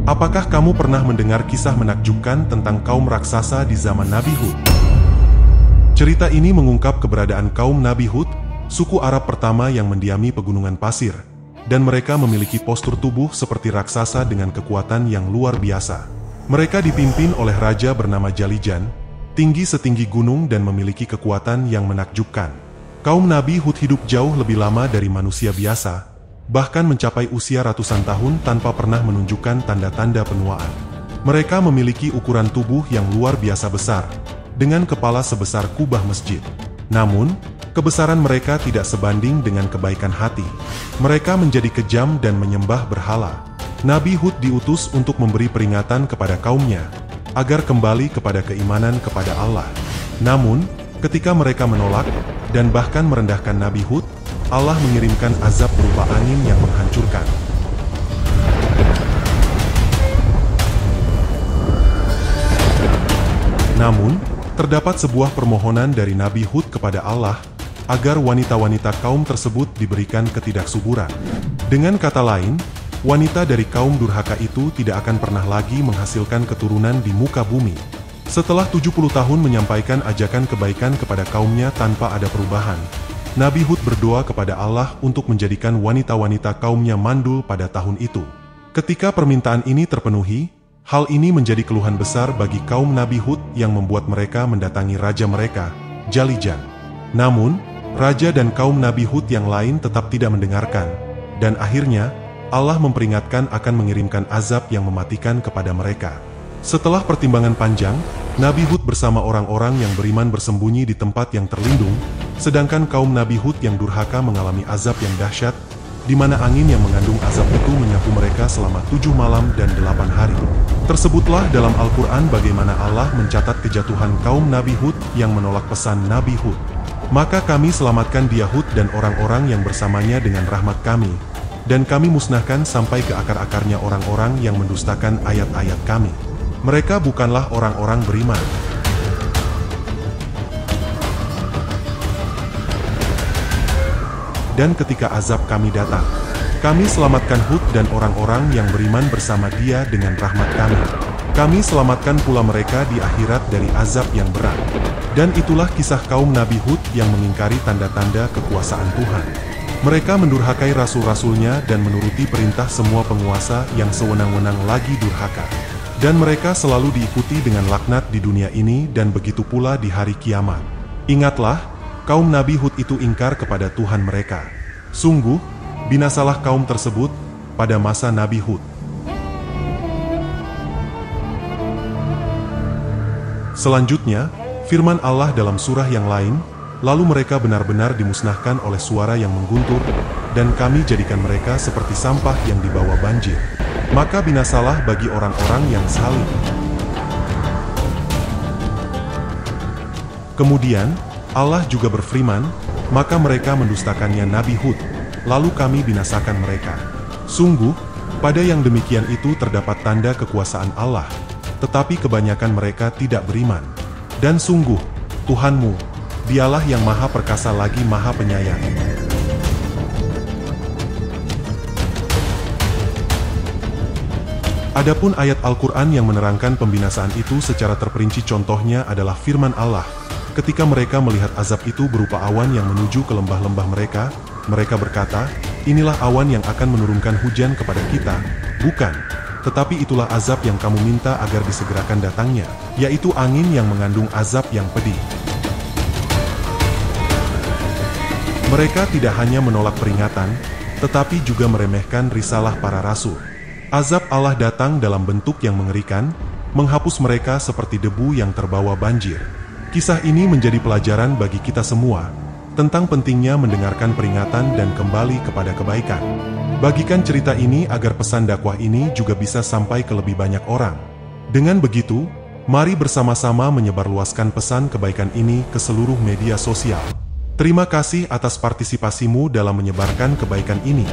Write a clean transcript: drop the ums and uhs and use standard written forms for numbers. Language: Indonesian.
Apakah kamu pernah mendengar kisah menakjubkan tentang kaum raksasa di zaman Nabi Hud? Cerita ini mengungkap keberadaan kaum Nabi Hud, suku Arab pertama yang mendiami pegunungan pasir, dan mereka memiliki postur tubuh seperti raksasa dengan kekuatan yang luar biasa. Mereka dipimpin oleh raja bernama Jalijan, tinggi setinggi gunung dan memiliki kekuatan yang menakjubkan. Kaum Nabi Hud hidup jauh lebih lama dari manusia biasa, bahkan mencapai usia ratusan tahun tanpa pernah menunjukkan tanda-tanda penuaan. Mereka memiliki ukuran tubuh yang luar biasa besar, dengan kepala sebesar kubah masjid. Namun, kebesaran mereka tidak sebanding dengan kebaikan hati. Mereka menjadi kejam dan menyembah berhala. Nabi Hud diutus untuk memberi peringatan kepada kaumnya, agar kembali kepada keimanan kepada Allah. Namun, ketika mereka menolak, dan bahkan merendahkan Nabi Hud, Allah mengirimkan azab berupa angin yang menghancurkan. Namun, terdapat sebuah permohonan dari Nabi Hud kepada Allah, agar wanita-wanita kaum tersebut diberikan ketidaksuburan. Dengan kata lain, wanita dari kaum durhaka itu tidak akan pernah lagi menghasilkan keturunan di muka bumi. Setelah 70 tahun menyampaikan ajakan kebaikan kepada kaumnya tanpa ada perubahan, Nabi Hud berdoa kepada Allah untuk menjadikan wanita-wanita kaumnya mandul pada tahun itu. Ketika permintaan ini terpenuhi, hal ini menjadi keluhan besar bagi kaum Nabi Hud yang membuat mereka mendatangi raja mereka, Jalijan. Namun, raja dan kaum Nabi Hud yang lain tetap tidak mendengarkan, dan akhirnya Allah memperingatkan akan mengirimkan azab yang mematikan kepada mereka. Setelah pertimbangan panjang, Nabi Hud bersama orang-orang yang beriman bersembunyi di tempat yang terlindung, sedangkan kaum Nabi Hud yang durhaka mengalami azab yang dahsyat, di mana angin yang mengandung azab itu menyapu mereka selama 7 malam dan 8 hari. Tersebutlah dalam Al-Quran bagaimana Allah mencatat kejatuhan kaum Nabi Hud yang menolak pesan Nabi Hud. Maka kami selamatkan dia Hud dan orang-orang yang bersamanya dengan rahmat kami, dan kami musnahkan sampai ke akar-akarnya orang-orang yang mendustakan ayat-ayat kami. Mereka bukanlah orang-orang beriman. Dan ketika azab kami datang, kami selamatkan Hud dan orang-orang yang beriman bersama dia dengan rahmat kami. Kami selamatkan pula mereka di akhirat dari azab yang berat. Dan itulah kisah kaum Nabi Hud yang mengingkari tanda-tanda kekuasaan Tuhan. Mereka mendurhakai rasul-rasulnya dan menuruti perintah semua penguasa yang sewenang-wenang lagi durhaka. Dan mereka selalu diikuti dengan laknat di dunia ini dan begitu pula di hari kiamat. Ingatlah, kaum Nabi Hud itu ingkar kepada Tuhan mereka. Sungguh, binasalah kaum tersebut pada masa Nabi Hud. Selanjutnya, firman Allah dalam surah yang lain, lalu mereka benar-benar dimusnahkan oleh suara yang mengguntur, dan kami jadikan mereka seperti sampah yang dibawa banjir. Maka binasalah bagi orang-orang yang zalim. Kemudian, Allah juga berfirman, maka mereka mendustakannya Nabi Hud, lalu kami binasakan mereka. Sungguh, pada yang demikian itu terdapat tanda kekuasaan Allah, tetapi kebanyakan mereka tidak beriman. Dan sungguh, Tuhanmu, Dialah yang maha perkasa lagi maha penyayang. Adapun ayat Al-Quran yang menerangkan pembinasaan itu secara terperinci contohnya adalah firman Allah. Ketika mereka melihat azab itu berupa awan yang menuju ke lembah-lembah mereka, mereka berkata, inilah awan yang akan menurunkan hujan kepada kita. Bukan, tetapi itulah azab yang kamu minta agar disegerakan datangnya, yaitu angin yang mengandung azab yang pedih. Mereka tidak hanya menolak peringatan, tetapi juga meremehkan risalah para rasul. Azab Allah datang dalam bentuk yang mengerikan, menghapus mereka seperti debu yang terbawa banjir. Kisah ini menjadi pelajaran bagi kita semua, tentang pentingnya mendengarkan peringatan dan kembali kepada kebaikan. Bagikan cerita ini agar pesan dakwah ini juga bisa sampai ke lebih banyak orang. Dengan begitu, mari bersama-sama menyebarluaskan pesan kebaikan ini ke seluruh media sosial. Terima kasih atas partisipasimu dalam menyebarkan kebaikan ini.